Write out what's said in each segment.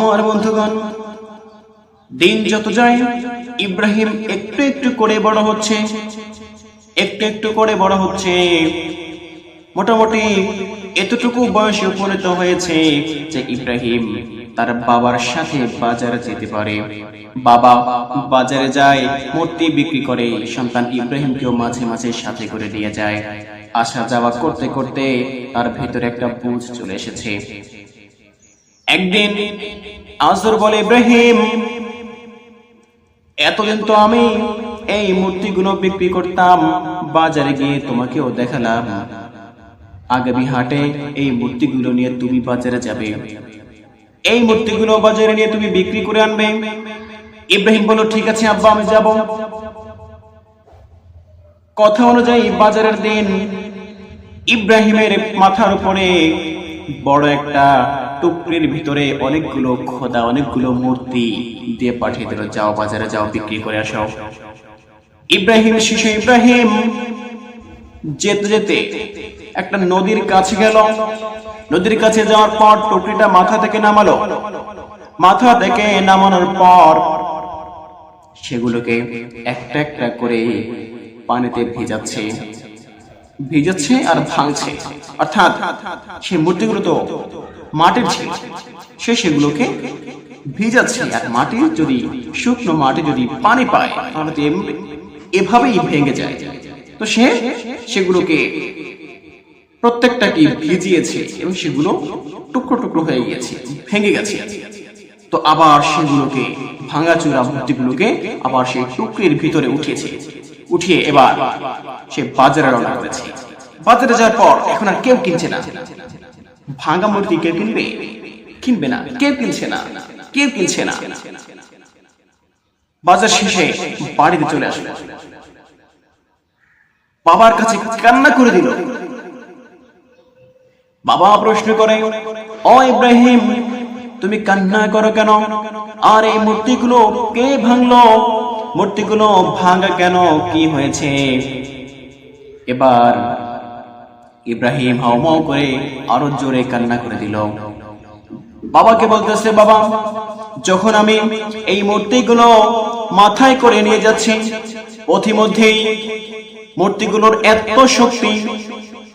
আমার বন্ধুগণ, দিন যত যায় ইব্রাহিম একটু একটু করে বড় হচ্ছে, একটু একটু করে বড় হচ্ছে। মোটামুটি এতটুকু বয়সে উপনীত হয়েছে যে ইব্রাহিম তার বাবার সাথে বাজারে যেতে পারে। বাবা বাজারে যায়, মূর্তি বিক্রি করে, সন্তান ইব্রাহিমকেও মাঝে মাঝে সাথে করে নিয়ে যায়। আসা যাওয়া করতে করতে তার ভেতরে একটা বুঝ চলে এসেছে। একদিন আজর বলে, ইব্রাহিম, এতদিন তো আমি এই মূর্তিগুলো বিক্রি করতাম, বাজারে গিয়ে তোমাকেও দেখালাম, আগামী হাটে এই মূর্তিগুলো নিয়ে তুমি বাজারে যাবে, এই মূর্তিগুলো বাজারে নিয়ে তুমি বিক্রি করে আনবে। ইব্রাহিম বলল, ঠিক আছে আব্বা, আমি যাব। কথা অনুযায়ী বাজারের দিন ইব্রাহিমের মাথার উপরে বড় একটা টুকরির ভিতরে অনেকগুলো খোদা, অনেকগুলো মূর্তি দিয়ে পাঠিয়ে দিল, যাও বাজারে যাও, বিক্রি করে আসো। ইব্রাহিম শিশু ইব্রাহিম যেতে যেতে একটা নদীর কাছে গেল। নদীর কাছে যাওয়ার পর টুকরিটা মাথা থেকে নামালো। মাথা থেকে নামানোর পর সেগুলোকে একটা একটা করে পানিতে ভিজাচ্ছে, ভিজাচ্ছে আর ভাঙছে। অর্থাৎ সেই মূর্তিগুলো তো মাটির ছিল, সে সেগুলোকে ভিজাচ্ছে। আর মাটির যদি শুকনো মাটি যদি পানি পায় তাহলে তো এভাবেই ভেঙে যায়। তো সে সেগুলোকে প্রত্যেকটাকে ভিজিয়েছে এবং সেগুলো টুকরো টুকরো হয়ে গিয়েছে, ভেঙে গেছে। তো আবার সেগুলোকে ভাঙাচুরা মূর্তিগুলোকে আবার সেই টুকরির ভিতরে উঠিয়েছে, উঠিয়ে এবার সে বাজারে রওনা করেছে। বাজারে যাওয়ার পর এখন আর কেউ কিনছে না, ভাঙা মূর্তি কেউ কিনবে? কিনবে না, কেউ কিনছে না, কেউ কিনছে না। বাজার শেষে বাড়িতে চলে আসলো, বাবার কাছে কান্না করে দিল। বাবা প্রশ্ন করে, ও ইব্রাহিম, তুমি কান্না করো কেন? আর এই মূর্তিগুলো কে ভাঙলো? মূর্তিগুলো ভাঙা কেন? কি হয়েছে? এবার ইব্রাহিম হাউমাউ করে আরো জোরে কান্না করে দিল। বাবাকে বলতেছে, বাবা, যখন আমি এই মূর্তিগুলো মাথায় করে নিয়ে যাচ্ছি, পথিমধ্যেই মূর্তিগুলোর এত শক্তি,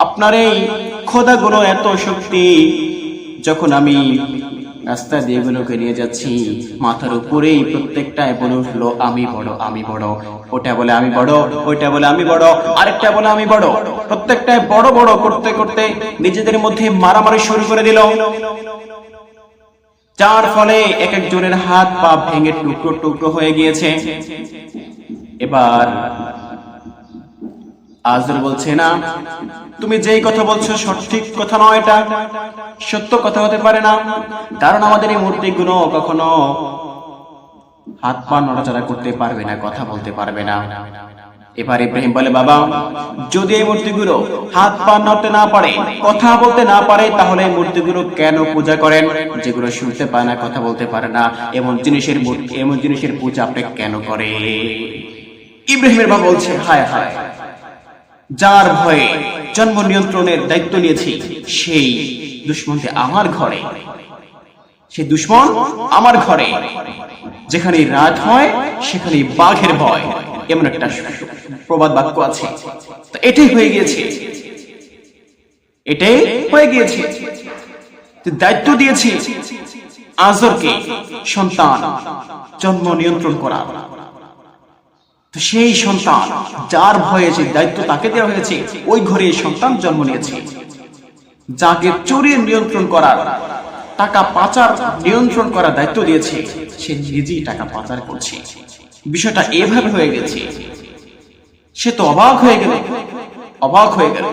আপনার এই খোদাগুলো এত শক্তি, যখন আমি রাস্তা দিয়ে এগুলোকে নিয়ে যাচ্ছি, মাথার উপরেই প্রত্যেকটায় বলে উঠলো, আমি বড়, আমি বড়। ওটা বলে আমি বড়, ওইটা বলে আমি বড়, আরেকটা বলে আমি বড়। প্রত্যেকটায় বড় বড় করতে করতে নিজেদের মধ্যে মারামারি শুরু করে দিল, যার ফলে এক একজনের হাত পা ভেঙে টুকরো টুকরো হয়ে গিয়েছে। এবার আজর বলছে, না, তুমি যেই কথা বলছো সঠিক কথা নয়, এটা সত্য কথা হতে পারে না, কারণ আমাদের এই মূর্তিগুলো কখনো হাত পা নড়াচড়া করতে পারবে না, কথা বলতে পারবে না। এবার ইব্রাহিম বলে, বাবা, যদি এই মূর্তিগুলো হাত পা নড়তে না পারে, কথা বলতে না পারে, তাহলে এই মূর্তিগুলো কেন পূজা করেন? যেগুলো শুনতে পায় না, কথা বলতে পারে না, এমন জিনিসের পূজা আপনি কেন করে? ইব্রাহিমের বাবা বলছে, হায় হায়, যার ভয়ে জন্ম নিয়ন্ত্রণের দায়িত্ব নিয়েছি, সেই দুশ্মনটি আমার ঘরে, সেই দুশ্মন আমার ঘরে। যেখানে রাত হয় সেখানে বাঘের ভয়, এমন একটা প্রবাদ বাক্য আছে। তো এটাই হয়ে গিয়েছে, এটাই হয়ে গিয়েছে। দায়িত্ব দিয়েছি আজরকে সন্তান জন্ম নিয়ন্ত্রণ করা। তো সেই সন্তান যার ভয়ে যে দায়িত্ব তাকে দেওয়া হয়েছে, ওই ঘরে সন্তান জন্ম নিয়েছে। যাকে চুরির নিয়ন্ত্রণ করার, টাকা পাচার নিয়ন্ত্রণ করার দায়িত্ব দিয়েছে, সে নিজেই টাকা পাচার করছে। বিষয়টা এভাবে হয়ে গেছে। সে তো অবাক হয়ে গেল, অবাক হয়ে গেল।